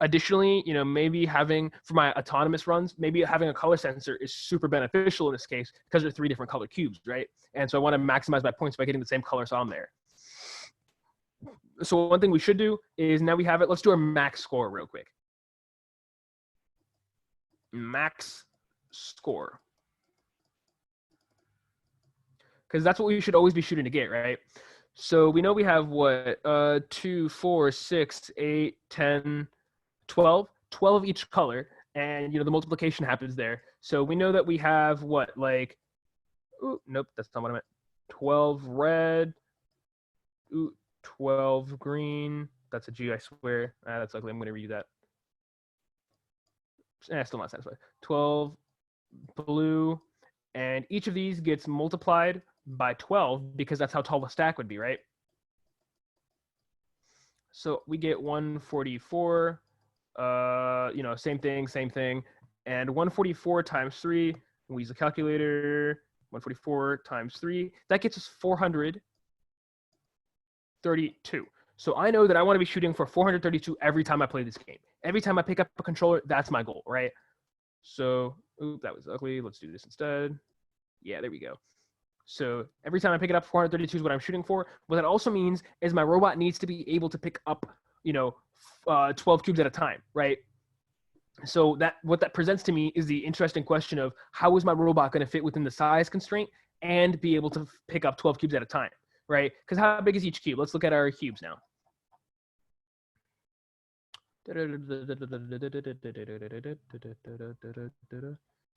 Additionally, maybe having for my autonomous runs, maybe having a color sensor is super beneficial in this case because they're 3 different color cubes, right? And so I want to maximize my points by getting the same color so I'm there. So one thing we should do is now we have it. Let's do our max score real quick. Max score. Because that's what we should always be shooting to get, right? So we know we have what? 2, 4, 6, 8, 10, 12. 12 each color. And, the multiplication happens there. So we know that we have what? Like, nope, that's not what I meant. 12 red. 12 green. That's a G, I swear. That's ugly. I'm going to read that. Still not satisfied. 12 blue. And each of these gets multiplied by 12 because that's how tall the stack would be, right? So we get 144. Same thing. And 144 times 3, we use a calculator. 144 times 3, that gets us 432. So I know that I want to be shooting for 432 every time I play this game. Every time I pick up a controller, that's my goal, right? So, that was ugly. Let's do this instead. Yeah, there we go. So every time I pick it up, 432 is what I'm shooting for. What that also means is my robot needs to be able to pick up, 12 cubes at a time, right? So what that presents to me is the interesting question of how is my robot going to fit within the size constraint and be able to pick up 12 cubes at a time, right? Because how big is each cube? Let's look at our cubes now.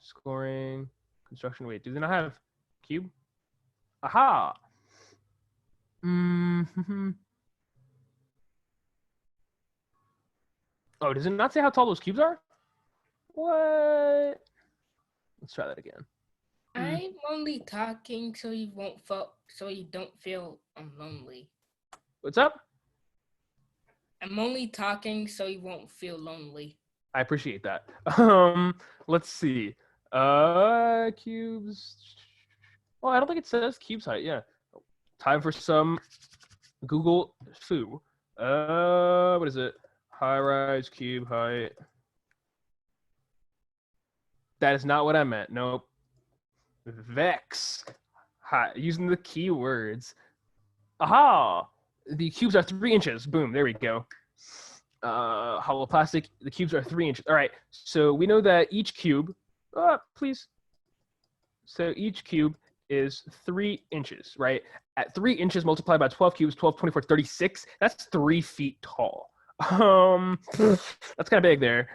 Scoring, construction. Wait, do they not have cube? Aha. Oh, does it not say how tall those cubes are? What? Let's try that again. I'm only talking so you don't feel lonely. What's up? I'm only talking so you won't feel lonely. I appreciate that. Let's see. Cubes. Well, I don't think it says cubes height. Yeah. Time for some Google foo. What is it? High-rise cube height. That is not what I meant. Nope. VEX. Using the keywords. Aha! The cubes are 3 inches. Boom. There we go. Hollow plastic. The cubes are 3 inches. All right. So we know that each cube. Please. So each cube is 3 inches, right? At 3 inches multiplied by 12 cubes, 12, 24, 36. That's 3 feet tall. That's kind of big there.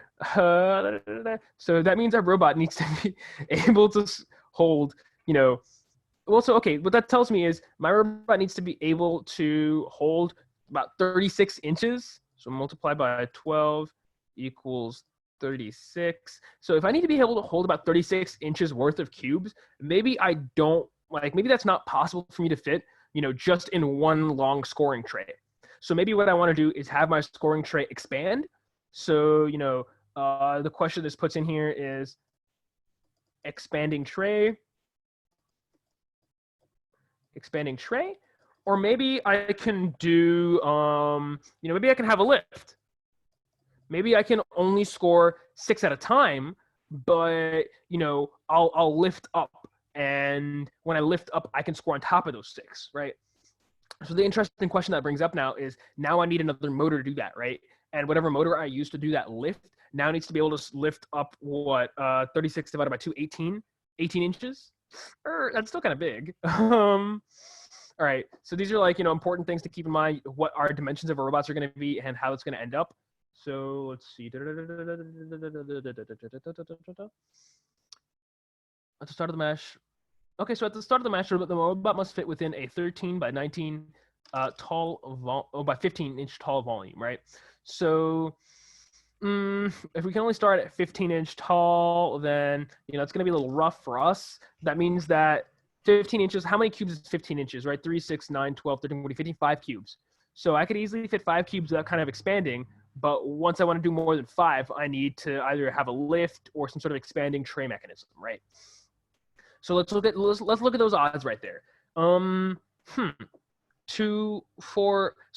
So that means our robot needs to be able to hold, well, so, okay, what that tells me is my robot needs to be able to hold about 36 inches. So multiply by 12 equals 36. So if I need to be able to hold about 36 inches worth of cubes, maybe maybe that's not possible for me to fit, just in one long scoring tray. So maybe what I want to do is have my scoring tray expand. So, the question this puts in here is expanding tray, or maybe I can do, maybe I can have a lift. Maybe I can only score 6 at a time, but I'll lift up, and when I lift up, I can score on top of those 6, right? So the interesting question that brings up now is, now I need another motor to do that, right? And whatever motor I use to do that lift now needs to be able to lift up 36 divided by 2, 18 inches. That's still kind of big. All right, so these are like, important things to keep in mind, what our dimensions of our robots are going to be and how it's going to end up. So let's see. At the start of the mesh. Okay, so at the start of the mesh, the robot must fit within a 13 by 19 by 15 inch tall volume, right? So if we can only start at 15 inch tall, then it's going to be a little rough for us. That means that 15 inches, how many cubes is 15 inches, right? 3, 6, 9, 12, 13, 14, 15, 5 cubes. So I could easily fit 5 cubes without kind of expanding, but once I want to do more than 5, I need to either have a lift or some sort of expanding tray mechanism, right? So let's look at those odds right there. So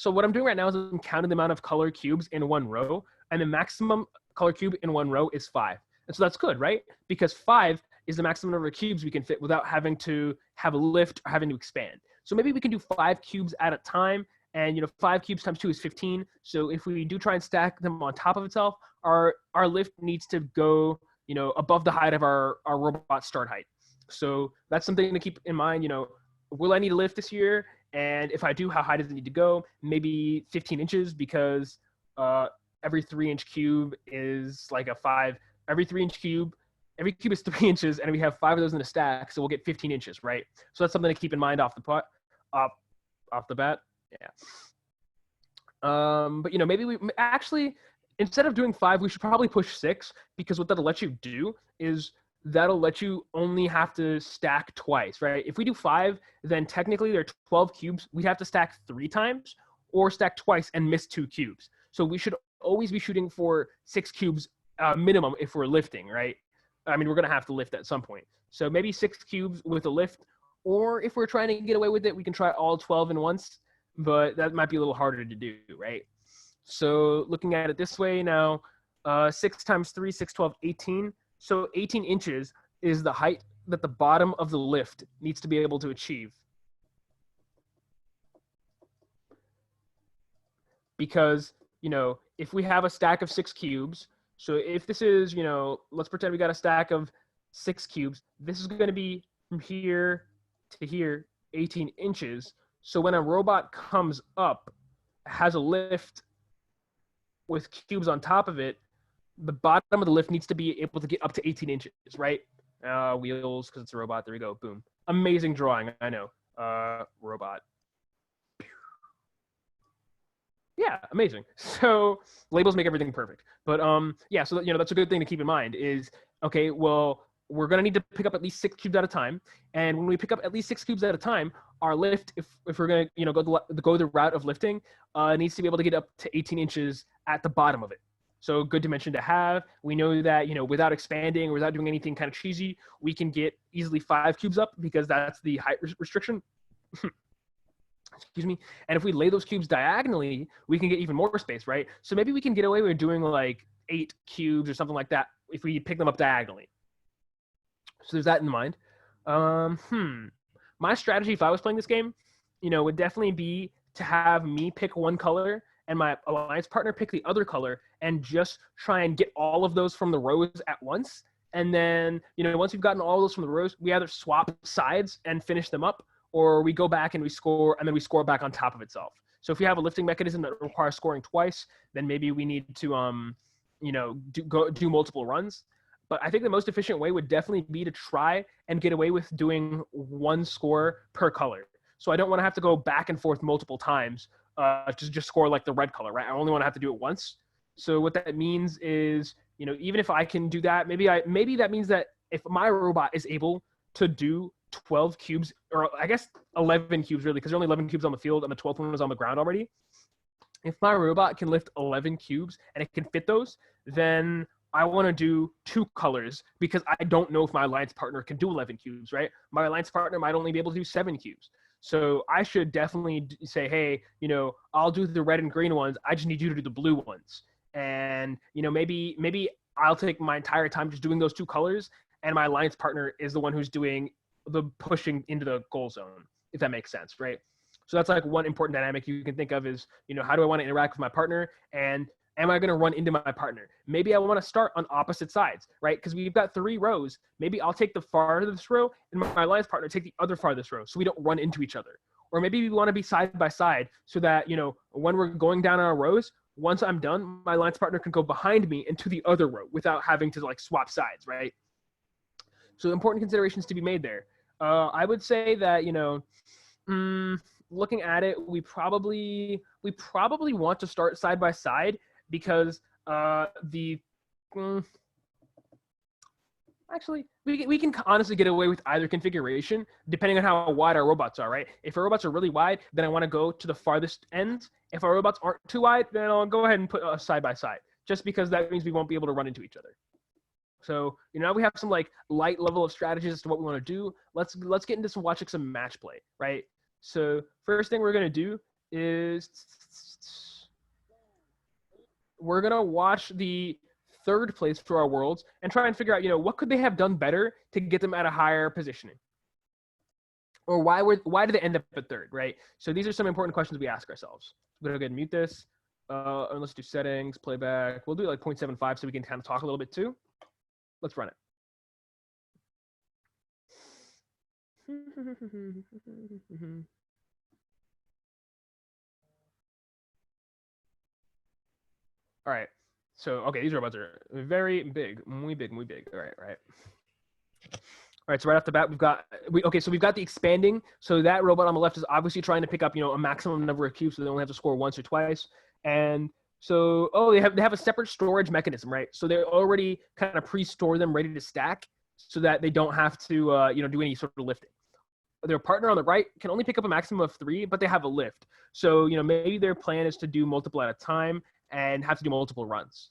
what I'm doing right now is I'm counting the amount of color cubes in one row, and the maximum color cube in one row is 5. And so that's good, right? Because 5 is the maximum number of cubes we can fit without having to have a lift or having to expand. So maybe we can do 5 cubes at a time, and 5 cubes times 2 is 15. So if we do try and stack them on top of itself, our lift needs to go above the height of our robot start height. So that's something to keep in mind. Will I need a lift this year? And if I do, how high does it need to go? Maybe 15 inches, because every 3-inch cube is like a 5. Every cube is 3 inches, and we have 5 of those in a stack, so we'll get 15 inches, right? So that's something to keep in mind off the bat. Yeah. But maybe we actually, instead of doing 5, we should probably push 6, because what that'll let you do is that'll let you only have to stack twice, right? If we do 5, then technically there are 12 cubes. We have to stack 3 times or stack twice and miss 2 cubes. So we should always be shooting for 6 cubes minimum if we're lifting, right? I mean, we're going to have to lift at some point. So maybe 6 cubes with a lift, or if we're trying to get away with it, we can try all 12 in once, but that might be a little harder to do, right? So looking at it this way now, 6 times 3, 6, 12, 18. So 18 inches is the height that the bottom of the lift needs to be able to achieve. Because, if we have a stack of 6 cubes, so if this is, let's pretend we got a stack of 6 cubes, this is going to be from here to here, 18 inches. So when a robot comes up, has a lift with cubes on top of it, the bottom of the lift needs to be able to get up to 18 inches, right? Wheels, because it's a robot. There we go. Boom. Amazing drawing. I know. Robot. Yeah, amazing. So labels make everything perfect. But yeah, so that's a good thing to keep in mind is, okay, well, we're going to need to pick up at least 6 cubes at a time. And when we pick up at least 6 cubes at a time, our lift, if we're going to go the route of lifting, needs to be able to get up to 18 inches at the bottom of it. So good dimension to have. We know that, without expanding or without doing anything kind of cheesy, we can get easily 5 cubes up, because that's the height restriction. Excuse me. And if we lay those cubes diagonally, we can get even more space, right? So maybe we can get away with doing like 8 cubes or something like that if we pick them up diagonally. So there's that in mind. My strategy, if I was playing this game, would definitely be to have me pick one color and my alliance partner pick the other color, and just try and get all of those from the rows at once. And then, once we've gotten all those from the rows, we either swap sides and finish them up, or we go back and we score, and then we score back on top of itself. So if you have a lifting mechanism that requires scoring twice, then maybe we need to, do multiple runs. But I think the most efficient way would definitely be to try and get away with doing 1 score per color. So I don't want to have to go back and forth multiple times to just score like the red color, right? I only want to have to do it once. So what that means is, even if I can do that, maybe that means that if my robot is able to do 12 cubes, or I guess 11 cubes really, because there are only 11 cubes on the field and the 12th one was on the ground already. If my robot can lift 11 cubes and it can fit those, then I want to do 2 colors, because I don't know if my alliance partner can do 11 cubes, right? My alliance partner might only be able to do 7 cubes. So I should definitely say, hey, I'll do the red and green ones. I just need you to do the blue ones. And, maybe I'll take my entire time just doing those two colors, and my alliance partner is the one who's doing the pushing into the goal zone, if that makes sense, right? So that's like one important dynamic you can think of is, how do I want to interact with my partner, and am I going to run into my partner? Maybe I want to start on opposite sides, right? Because we've got 3 rows. Maybe I'll take the farthest row and my alliance partner take the other farthest row so we don't run into each other. Or maybe we want to be side by side so that, when we're going down our rows, once I'm done, my alliance partner can go behind me into the other row without having to like swap sides, right? So important considerations to be made there. I would say that, looking at it, we probably want to start side by side because actually, we can honestly get away with either configuration depending on how wide our robots are, right? If our robots are really wide, then I want to go to the farthest ends. If our robots aren't too wide, then I'll go ahead and put us side by side, just because that means we won't be able to run into each other. So, now we have some like light level of strategies as to what we want to do. Let's get into watching some match play, right? So first thing we're going to do is we're going to watch the third place for our worlds and try and figure out, what could they have done better to get them at a higher positioning? Or why did they end up at third, right? So these are some important questions we ask ourselves. I'm going to go ahead and mute this. And let's do settings, playback. We'll do like 0.75 so we can kind of talk a little bit too. Let's run it. All right. So, okay, these robots are very big, muy big, muy big. All right. All right, so right off the bat, we've got the expanding. So that robot on the left is obviously trying to pick up, a maximum number of cubes, so they only have to score once or twice. And so, they have a separate storage mechanism, right? So they already kind of pre-store them ready to stack, so that they don't have to, do any sort of lifting. Their partner on the right can only pick up a maximum of 3, but they have a lift. So, maybe their plan is to do multiple at a time and have to do multiple runs.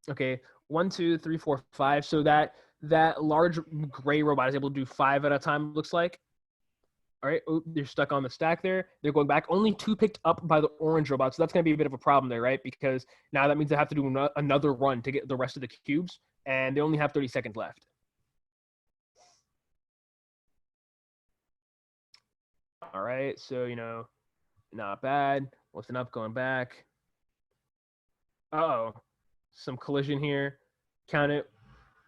Okay, 1, 2, 3, 4, 5. So that large gray robot is able to do 5 at a time, looks like. All right, they're stuck on the stack there. They're going back. Only 2 picked up by the orange robot, so that's going to be a bit of a problem there, right? Because now that means they have to do another run to get the rest of the cubes, and they only have 30 seconds left. All right, so, not bad. Lifting up, going back. Uh-oh. Some collision here. Count it.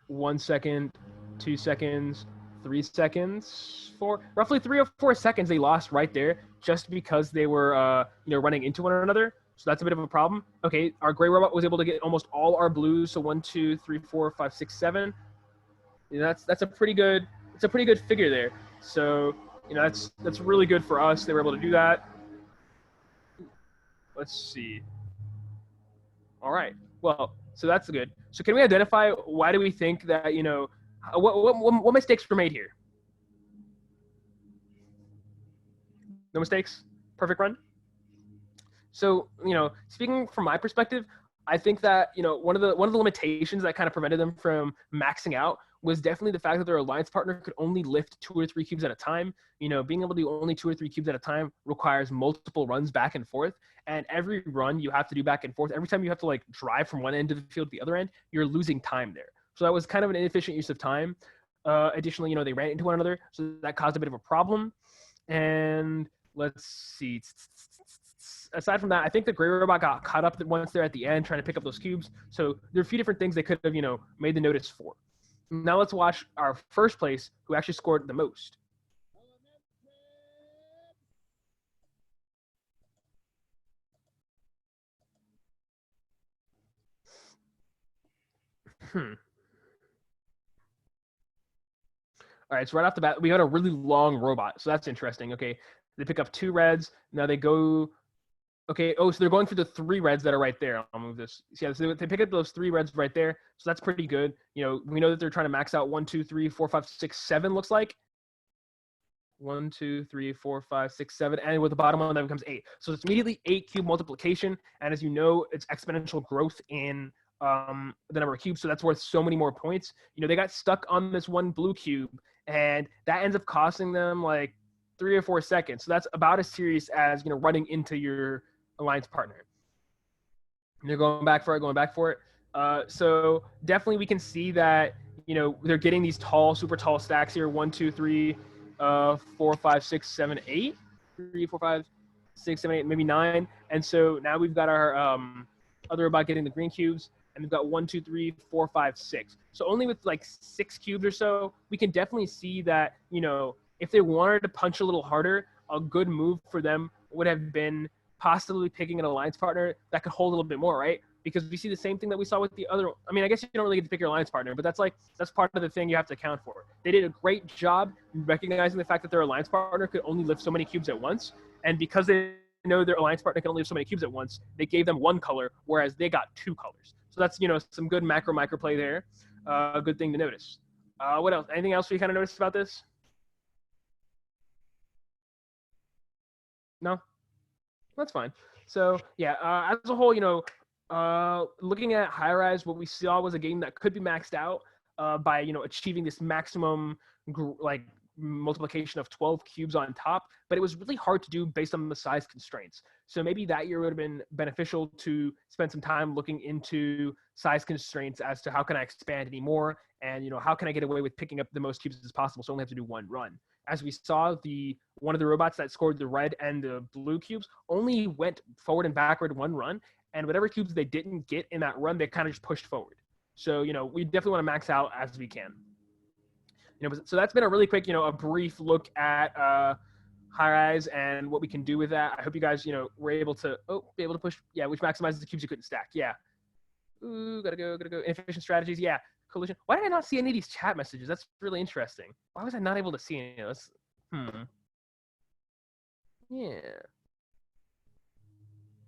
1 second, 2 seconds, 3 seconds, 4. Roughly 3 or 4 seconds they lost right there just because they were, running into one another. So that's a bit of a problem. Okay, our gray robot was able to get almost all our blues. So 1, 2, 3, 4, 5, 6, 7. That's a pretty good. It's a pretty good figure there. So that's really good for us. They were able to do that. Let's see. All right. Well, so that's good. So can we identify why do we think that, what mistakes were made here? No mistakes? Perfect run? So, speaking from my perspective, I think that, one of the limitations that kind of prevented them from maxing out was definitely the fact that their alliance partner could only lift 2 or 3 cubes at a time. Being able to do only 2 or 3 cubes at a time requires multiple runs back and forth. And every run you have to do back and forth. Every time you have to like drive from one end of the field to the other end, you're losing time there. So that was kind of an inefficient use of time. Additionally, they ran into one another, so that caused a bit of a problem. And let's see. Aside from that, I think the gray robot got caught up once they're at the end trying to pick up those cubes. So there are a few different things they could have, made the notice for. Now let's watch our first place, who actually scored the most. All right, so right off the bat, we got a really long robot. So that's interesting. Okay, they pick up 2 reds. Now they go. Okay, so they're going for the 3 reds that are right there. I'll move this. Yeah, so they pick up those 3 reds right there. So that's pretty good. We know that they're trying to max out 1, 2, 3, 4, 5, 6, 7. Looks like 1, 2, 3, 4, 5, 6, 7, and with the bottom one that becomes 8. So it's immediately 8 cube multiplication, and as you know, it's exponential growth in the number of cubes. So that's worth so many more points. They got stuck on this one blue cube, and that ends up costing them like 3 or 4 seconds. So that's about as serious as running into your alliance partner. They're going back for it. So definitely we can see that, you know, they're getting these tall, super tall stacks here. 1, 2, 3, 4, 5, 6, 7, 8. 3, 4, 5, 6, 7, 8, maybe 9. And so now we've got our other robot getting the green cubes, and we've got 1, 2, 3, 4, 5, 6. So only with like 6 cubes or so, we can definitely see that, you know, if they wanted to punch a little harder, a good move for them would have been possibly picking an alliance partner that could hold a little bit more, right? Because we see the same thing that we saw with the other. I mean, I guess you don't really get to pick your alliance partner, but that's part of the thing you have to account for. They did a great job recognizing the fact that their alliance partner could only lift so many cubes at once, and because they know their alliance partner can only lift so many cubes at once, they gave them one color, whereas they got 2 colors. So that's, you know, some good macro micro play there. Good thing to notice. What else? Anything else we kind of noticed about this? No, that's fine. So yeah, as a whole, you know, looking at High Rise, what we saw was a game that could be maxed out by, you know, achieving this maximum like multiplication of 12 cubes on top, but it was really hard to do based on the size constraints. So maybe that year would have been beneficial to spend some time looking into size constraints as to how can I expand any more, and, you know, how can I get away with picking up the most cubes as possible so I only have to do one run. As we saw, one of the robots that scored the red and the blue cubes only went forward and backward one run, and whatever cubes they didn't get in that run, they kind of just pushed forward. So, you know, we definitely want to max out as we can. You know, so that's been a really quick, you know, a brief look at High Rise and what we can do with that. I hope you guys, you know, were able to be able to push, yeah, which maximizes the cubes you couldn't stack. Yeah. Ooh, gotta go. Inefficient strategies. Yeah. Collision. Why did I not see any of these chat messages? That's really interesting. Why was I not able to see any of this? Yeah.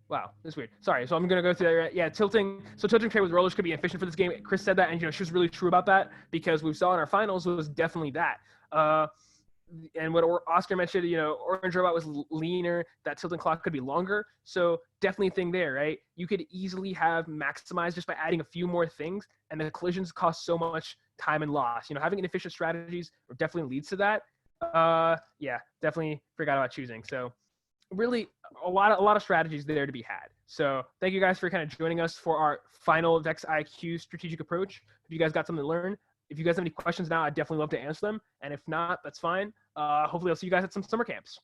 Wow, that's weird. Sorry, so I'm gonna go through that. Yeah, tilting. So tilting trade with rollers could be efficient for this game. Chris said that, and, you know, she was really true about that, because we saw in our finals was definitely that. And what Oscar mentioned, you know, Orange Robot was leaner. That tilting clock could be longer. So definitely a thing there, right? You could easily have maximized just by adding a few more things, and the collisions cost so much time and loss. You know, having inefficient strategies definitely leads to that. Yeah, definitely forgot about choosing. So really a lot of strategies there to be had. So thank you guys for kind of joining us for our final VEX IQ strategic approach. If you guys got something to learn, if you guys have any questions now, I'd definitely love to answer them. And if not, that's fine. Hopefully I'll see you guys at some summer camps.